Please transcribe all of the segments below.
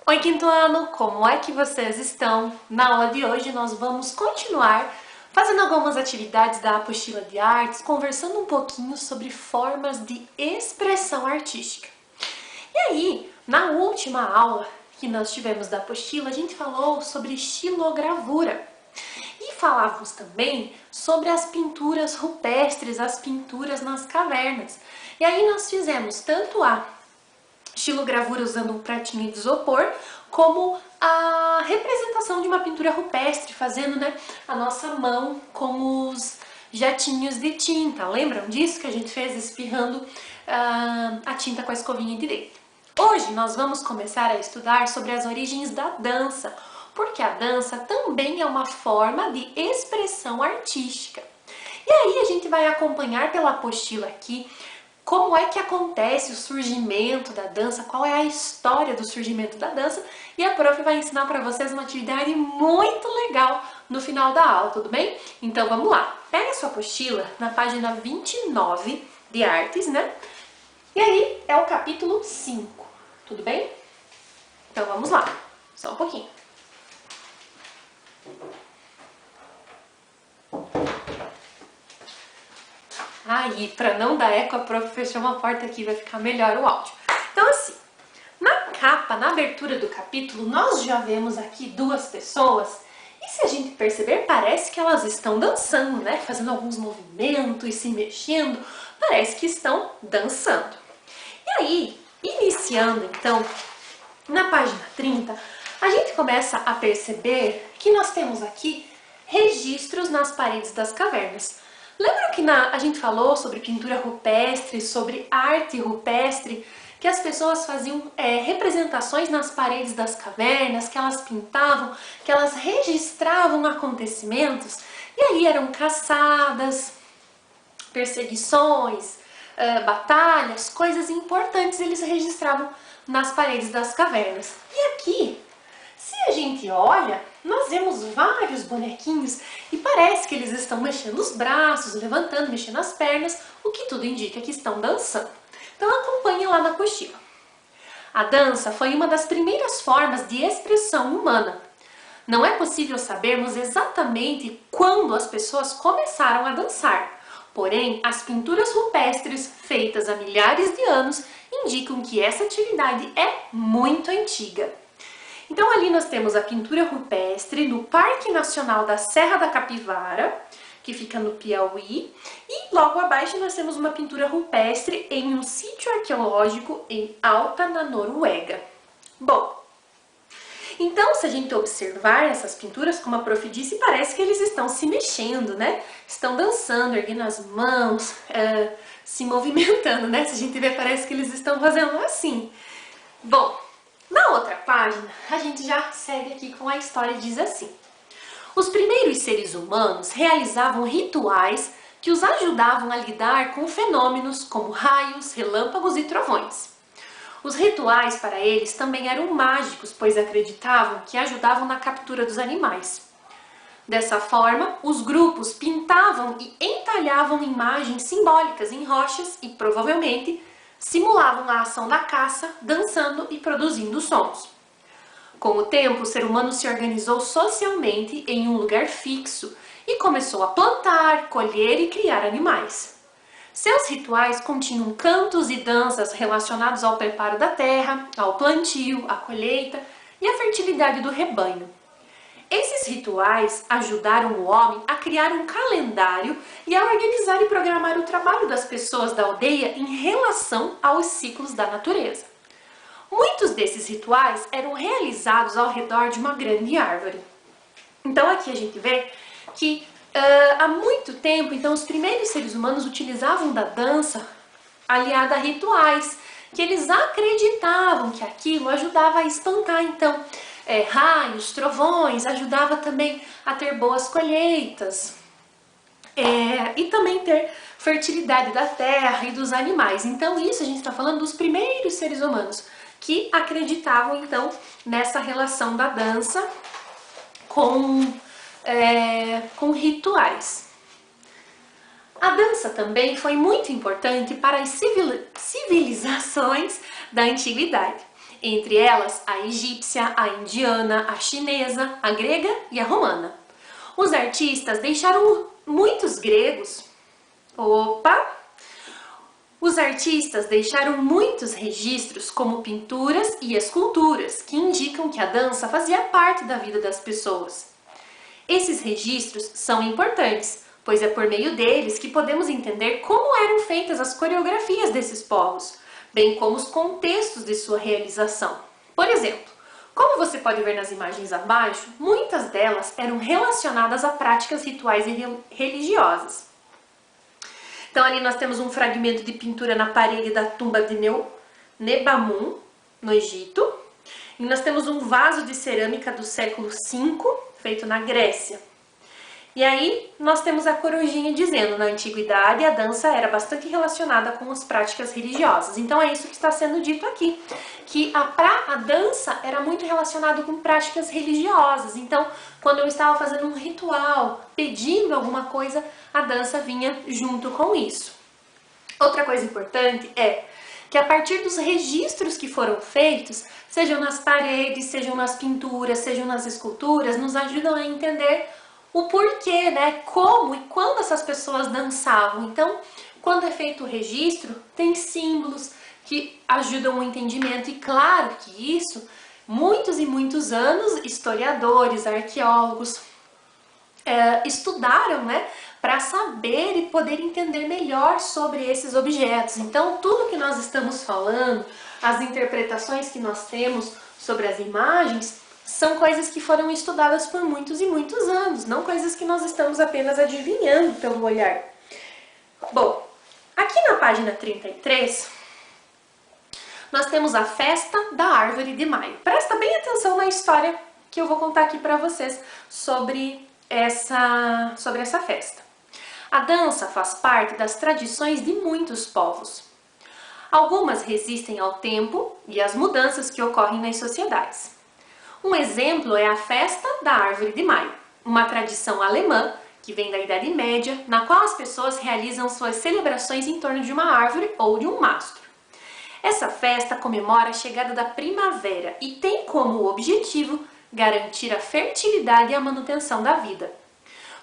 Oi, quinto ano, como é que vocês estão? Na aula de hoje nós vamos continuar fazendo algumas atividades da apostila de artes, conversando um pouquinho sobre formas de expressão artística. E aí, na última aula que nós tivemos da apostila, a gente falou sobre estilogravura. E falávamos também sobre as pinturas rupestres, as pinturas nas cavernas. E aí nós fizemos tanto a estilogravura usando um pratinho de isopor, como a representação de uma pintura rupestre, fazendo, a nossa mão com os jatinhos de tinta. Lembram disso que a gente fez espirrando a tinta com a escovinha de dentro? Hoje nós vamos começar a estudar sobre as origens da dança, porque a dança também é uma forma de expressão artística. E aí a gente vai acompanhar pela apostila aqui como é que acontece o surgimento da dança, qual é a história do surgimento da dança, e a prof vai ensinar para vocês uma atividade muito legal no final da aula, tudo bem? Então vamos lá, pega a sua apostila na página 29 de artes, E aí é o capítulo 5, tudo bem? Então vamos lá, só um pouquinho. Aí, para não dar eco, a prof fechou uma porta aqui, vai ficar melhor o áudio. Então assim, na capa, na abertura do capítulo, nós já vemos aqui duas pessoas, e se a gente perceber, parece que elas estão dançando, fazendo alguns movimentos, se mexendo, parece que estão dançando. E aí, iniciando então, na página 30, a gente começa a perceber que nós temos aqui registros nas paredes das cavernas. Lembra que a gente falou sobre pintura rupestre, sobre arte rupestre, que as pessoas faziam representações nas paredes das cavernas, que elas pintavam, que elas registravam acontecimentos, e aí eram caçadas, perseguições, batalhas, coisas importantes eles registravam nas paredes das cavernas. E aqui, se a gente olha, nós vemos vários bonequinhos e parece que eles estão mexendo os braços, levantando, mexendo as pernas, o que tudo indica que estão dançando. Então acompanhe lá na apostila. A dança foi uma das primeiras formas de expressão humana. Não é possível sabermos exatamente quando as pessoas começaram a dançar, porém as pinturas rupestres feitas há milhares de anos indicam que essa atividade é muito antiga. Então ali nós temos a pintura rupestre no Parque Nacional da Serra da Capivara, que fica no Piauí, e logo abaixo nós temos uma pintura rupestre em um sítio arqueológico em Alta, na Noruega. Bom, então se a gente observar essas pinturas, como a prof disse, parece que eles estão se mexendo, Estão dançando, erguendo as mãos, se movimentando, Se a gente ver, parece que eles estão fazendo assim. Bom, na outra página, a gente já segue aqui com a história e diz assim: os primeiros seres humanos realizavam rituais que os ajudavam a lidar com fenômenos como raios, relâmpagos e trovões. Os rituais para eles também eram mágicos, pois acreditavam que ajudavam na captura dos animais. Dessa forma, os grupos pintavam e entalhavam imagens simbólicas em rochas e, provavelmente, simulavam a ação da caça, dançando e produzindo sons. Com o tempo, o ser humano se organizou socialmente em um lugar fixo e começou a plantar, colher e criar animais. Seus rituais continham cantos e danças relacionados ao preparo da terra, ao plantio, à colheita e à fertilidade do rebanho. Esses rituais ajudaram o homem a criar um calendário e a organizar e programar o trabalho das pessoas da aldeia em relação aos ciclos da natureza. Muitos desses rituais eram realizados ao redor de uma grande árvore. Então aqui a gente vê que há muito tempo, então, os primeiros seres humanos utilizavam da dança aliada a rituais, que eles acreditavam que aquilo ajudava a espantar, então, raios, trovões, ajudava também a ter boas colheitas e também ter fertilidade da terra e dos animais. Então isso a gente está falando dos primeiros seres humanos que acreditavam então nessa relação da dança com rituais. A dança também foi muito importante para as civilizações da antiguidade. Entre elas, a egípcia, a indiana, a chinesa, a grega e a romana. Os artistas deixaram muitos gregos. Os artistas deixaram muitos registros, como pinturas e esculturas, que indicam que a dança fazia parte da vida das pessoas. Esses registros são importantes, pois é por meio deles que podemos entender como eram feitas as coreografias desses povos, bem como os contextos de sua realização. Por exemplo, como você pode ver nas imagens abaixo, muitas delas eram relacionadas a práticas rituais e religiosas. Então ali nós temos um fragmento de pintura na parede da tumba de Nebamun, no Egito. E nós temos um vaso de cerâmica do século V, feito na Grécia. E aí nós temos a corujinha dizendo, na antiguidade a dança era bastante relacionada com as práticas religiosas. Então é isso que está sendo dito aqui, que a dança era muito relacionada com práticas religiosas. Então, quando eu estava fazendo um ritual, pedindo alguma coisa, a dança vinha junto com isso. Outra coisa importante é que a partir dos registros que foram feitos, sejam nas paredes, sejam nas pinturas, sejam nas esculturas, nos ajudam a entender o porquê, né? Como e quando essas pessoas dançavam. Então, quando é feito o registro, tem símbolos que ajudam o entendimento. E claro que isso, muitos e muitos anos, historiadores, arqueólogos estudaram, né? Para saber e poder entender melhor sobre esses objetos. Então, tudo que nós estamos falando, as interpretações que nós temos sobre as imagens, são coisas que foram estudadas por muitos e muitos anos, não coisas que nós estamos apenas adivinhando pelo olhar. Bom, aqui na página 33, nós temos a festa da árvore de maio. Presta bem atenção na história que eu vou contar aqui para vocês sobre essa festa. A dança faz parte das tradições de muitos povos. Algumas resistem ao tempo e às mudanças que ocorrem nas sociedades. Um exemplo é a festa da árvore de maio, uma tradição alemã que vem da Idade Média, na qual as pessoas realizam suas celebrações em torno de uma árvore ou de um mastro. Essa festa comemora a chegada da primavera e tem como objetivo garantir a fertilidade e a manutenção da vida.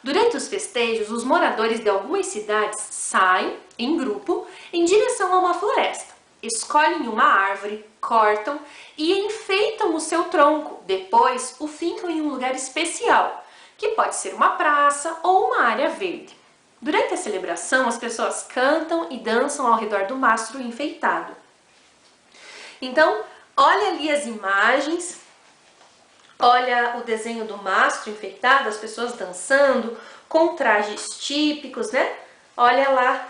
Durante os festejos, os moradores de algumas cidades saem, em grupo, em direção a uma floresta. Escolhem uma árvore, cortam e enfeitam o seu tronco. Depois, o fincam em um lugar especial, que pode ser uma praça ou uma área verde. Durante a celebração, as pessoas cantam e dançam ao redor do mastro enfeitado. Então, olha ali as imagens, olha o desenho do mastro enfeitado, as pessoas dançando, com trajes típicos, né? Olha lá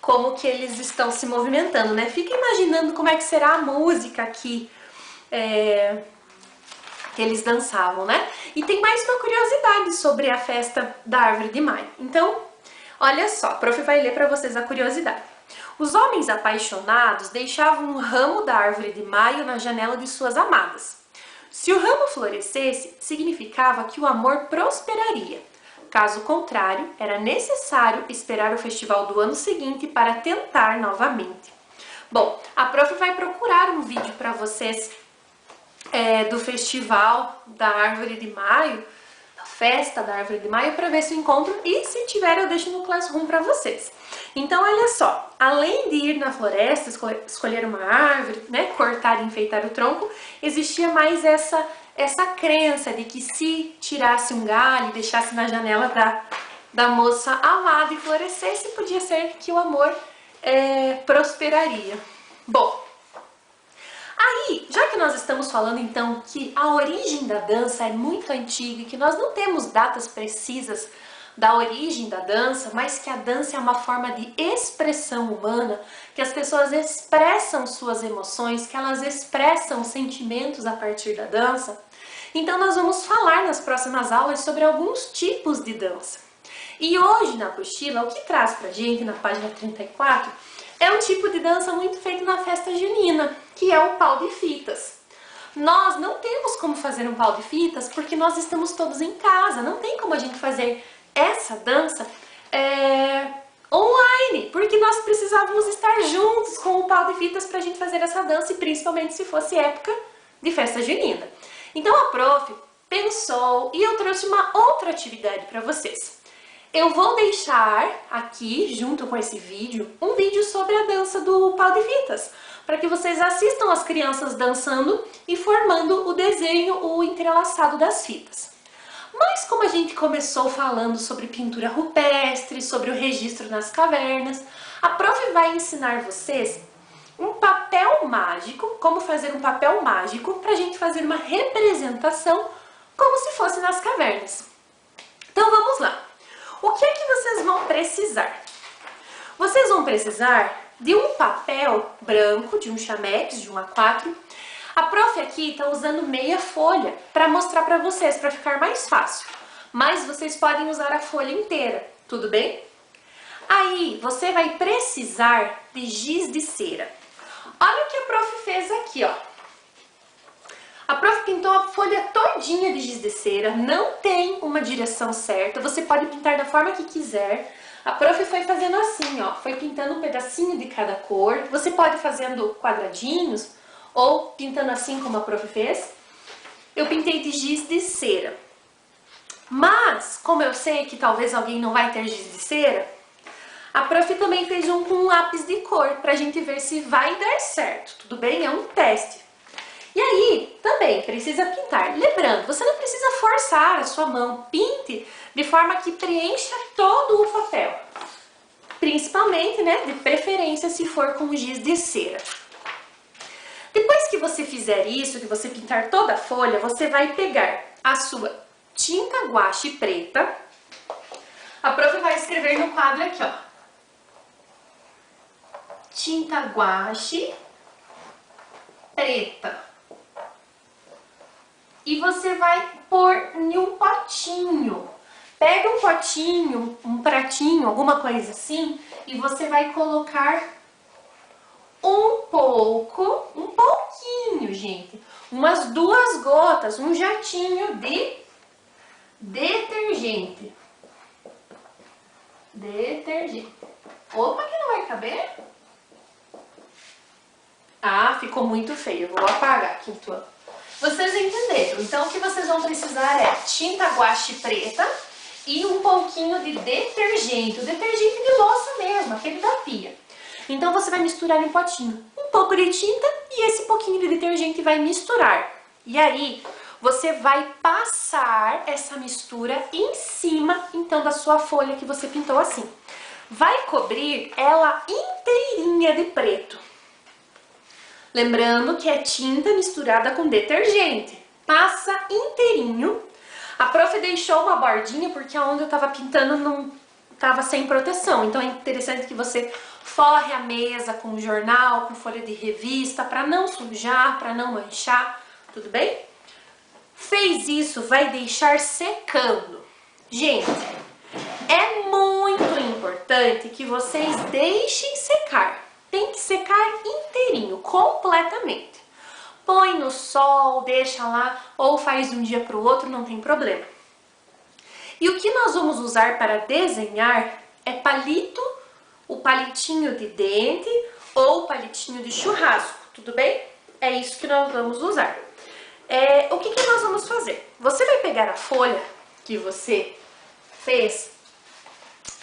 como que eles estão se movimentando, né? Fica imaginando como é que será a música aqui que eles dançavam, né? E tem mais uma curiosidade sobre a festa da árvore de maio. Então, olha só, a prof vai ler para vocês a curiosidade. Os homens apaixonados deixavam um ramo da árvore de maio na janela de suas amadas. Se o ramo florescesse, significava que o amor prosperaria. Caso contrário, era necessário esperar o festival do ano seguinte para tentar novamente. Bom, a prof vai procurar um vídeo para vocês do festival da árvore de maio, da festa da árvore de maio, para ver se eu encontro, e se tiver eu deixo no Classroom para vocês. Então, olha só, além de ir na floresta, escolher uma árvore, né, cortar e enfeitar o tronco, existia mais essa crença de que se tirasse um galho e deixasse na janela da moça amada e florescesse, podia ser que o amor prosperaria. Bom, aí, já que nós estamos falando então que a origem da dança é muito antiga e que nós não temos datas precisas da origem da dança, mas que a dança é uma forma de expressão humana, que as pessoas expressam suas emoções, que elas expressam sentimentos a partir da dança, então nós vamos falar nas próximas aulas sobre alguns tipos de dança. E hoje na apostila, o que traz pra gente na página 34 é um tipo de dança muito feito na festa junina, que é o pau de fitas. Nós não temos como fazer um pau de fitas porque nós estamos todos em casa, não tem como a gente fazer essa dança online, porque nós precisávamos estar juntos com o pau de fitas para a gente fazer essa dança, e principalmente se fosse época de festa junina. Então a prof pensou e eu trouxe uma outra atividade para vocês. Eu vou deixar aqui, junto com esse vídeo, um vídeo sobre a dança do pau de fitas, para que vocês assistam as crianças dançando e formando o desenho, o entrelaçado das fitas. Mas como a gente começou falando sobre pintura rupestre, sobre o registro nas cavernas, a prof vai ensinar vocês um papel mágico, como fazer um papel mágico para a gente fazer uma representação como se fosse nas cavernas. Então vamos lá. O que é que vocês vão precisar? Vocês vão precisar de um papel branco, de um chamex, de um A4. A prof aqui está usando meia folha para mostrar para vocês, para ficar mais fácil. Mas vocês podem usar a folha inteira, tudo bem? Aí você vai precisar de giz de cera. Olha o que a prof fez aqui, ó. A prof pintou a folha todinha de giz de cera, não tem uma direção certa, você pode pintar da forma que quiser. A prof foi fazendo assim, ó, foi pintando um pedacinho de cada cor. Você pode fazendo quadradinhos ou pintando assim como a prof fez. Eu pintei de giz de cera. Mas, como eu sei que talvez alguém não vai ter giz de cera, a prof também fez um com lápis de cor, pra gente ver se vai dar certo, tudo bem? É um teste. E aí, também precisa pintar. Lembrando, você não precisa forçar a sua mão. Pinte de forma que preencha todo o papel. Principalmente, né, de preferência se for com giz de cera. Depois que você fizer isso, que você pintar toda a folha, você vai pegar a sua tinta guache preta. A prof vai escrever no quadro aqui, ó. Tinta guache preta. E você vai pôr em um potinho. Pega um potinho, um pratinho, alguma coisa assim, e você vai colocar um pouquinho, gente. Umas 2 gotas, um jatinho de detergente. Opa, que não vai caber? Ah, ficou muito feio. Eu vou apagar aqui, então. Vocês entenderam? Então, o que vocês vão precisar é tinta guache preta e um pouquinho de detergente. O detergente de louça mesmo, aquele da pia. Então, você vai misturar em um potinho um pouco de tinta e esse pouquinho de detergente vai misturar. E aí, você vai passar essa mistura em cima, então, da sua folha que você pintou assim. Vai cobrir ela inteirinha de preto. Lembrando que é tinta misturada com detergente. Passa inteirinho. A prof deixou uma bordinha porque onde eu tava pintando não tava sem proteção. Então é interessante que você forre a mesa com jornal, com folha de revista, para não sujar, para não manchar, tudo bem? Fez isso, vai deixar secando. Gente, é muito importante que vocês deixem secar. Tem que secar inteirinho, completamente. Põe no sol, deixa lá, ou faz de um dia para o outro, não tem problema. E o que nós vamos usar para desenhar é palito, o palitinho de dente ou palitinho de churrasco, tudo bem? É isso que nós vamos usar. O que nós vamos fazer? Você vai pegar a folha que você fez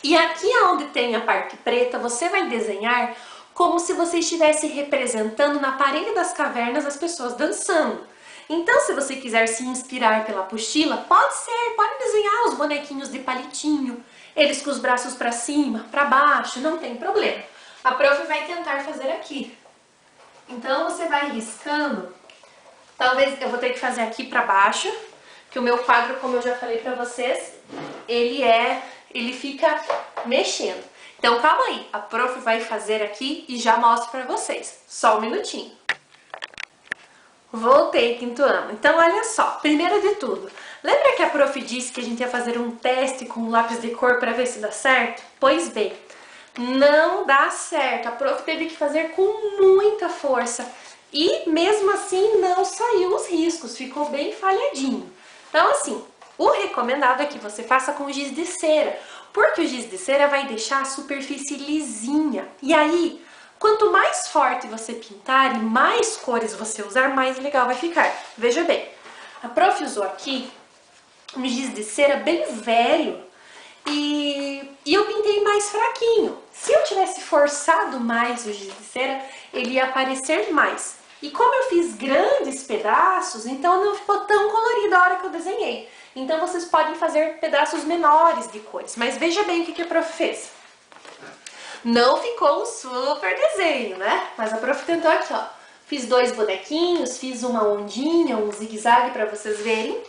e aqui onde tem a parte preta, você vai desenhar como se você estivesse representando na parede das cavernas as pessoas dançando. Então, se você quiser se inspirar pela apostila, pode desenhar os bonequinhos de palitinho, eles com os braços para cima, para baixo, não tem problema. A prof vai tentar fazer aqui. Então, você vai riscando, talvez eu vou ter que fazer aqui para baixo, que o meu quadro, como eu já falei para vocês, ele fica mexendo. Então, calma aí, a prof vai fazer aqui e já mostro pra vocês. Só um minutinho. Voltei, quinto ano. Então, olha só, primeiro de tudo, lembra que a prof disse que a gente ia fazer um teste com lápis de cor para ver se dá certo? Pois bem, não dá certo. A prof teve que fazer com muita força e mesmo assim não saiu os riscos, ficou bem falhadinho. Então, assim, o recomendado é que você faça com giz de cera, Porque o giz de cera vai deixar a superfície lisinha. E aí, quanto mais forte você pintar e mais cores você usar, mais legal vai ficar. Veja bem, a prof usou aqui um giz de cera bem velho e eu pintei mais fraquinho. Se eu tivesse forçado mais o giz de cera, ele ia aparecer mais. E como eu fiz grandes pedaços, então não ficou tão colorido a hora que eu desenhei. Então vocês podem fazer pedaços menores de cores. Mas veja bem o que a prof fez. Não ficou um super desenho, né? Mas a prof tentou aqui, ó. Fiz 2 bonequinhos, fiz uma ondinha, um zigue-zague para vocês verem.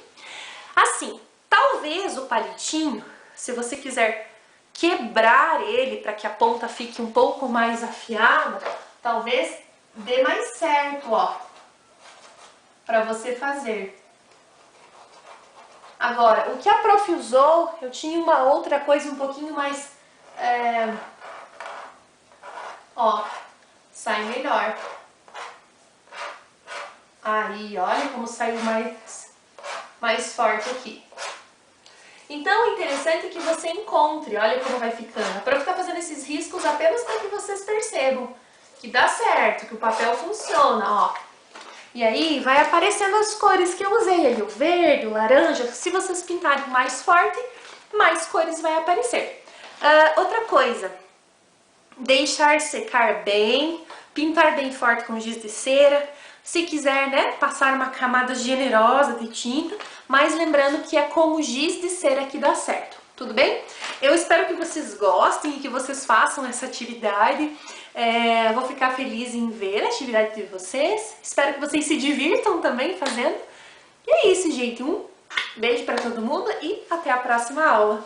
Assim, talvez o palitinho, se você quiser quebrar ele para que a ponta fique um pouco mais afiada, talvez dê mais certo, ó, para você fazer. Agora, o que a prof usou, eu tinha uma outra coisa um pouquinho mais, ó, sai melhor. Aí, olha como saiu mais forte aqui. Então, o interessante é que você encontre, olha como vai ficando. A prof tá fazendo esses riscos apenas para que vocês percebam que dá certo, que o papel funciona, ó. E aí, vai aparecendo as cores que eu usei ali, o verde, o laranja. Se vocês pintarem mais forte, mais cores vai aparecer. Outra coisa, deixar secar bem, pintar bem forte com giz de cera. Se quiser, né, passar uma camada generosa de tinta, mas lembrando que é com o giz de cera que dá certo, tudo bem? Eu espero que vocês gostem e que vocês façam essa atividade. Vou ficar feliz em ver a atividade de vocês. Espero que vocês se divirtam também fazendo. E é isso, gente. Um beijo para todo mundo e até a próxima aula.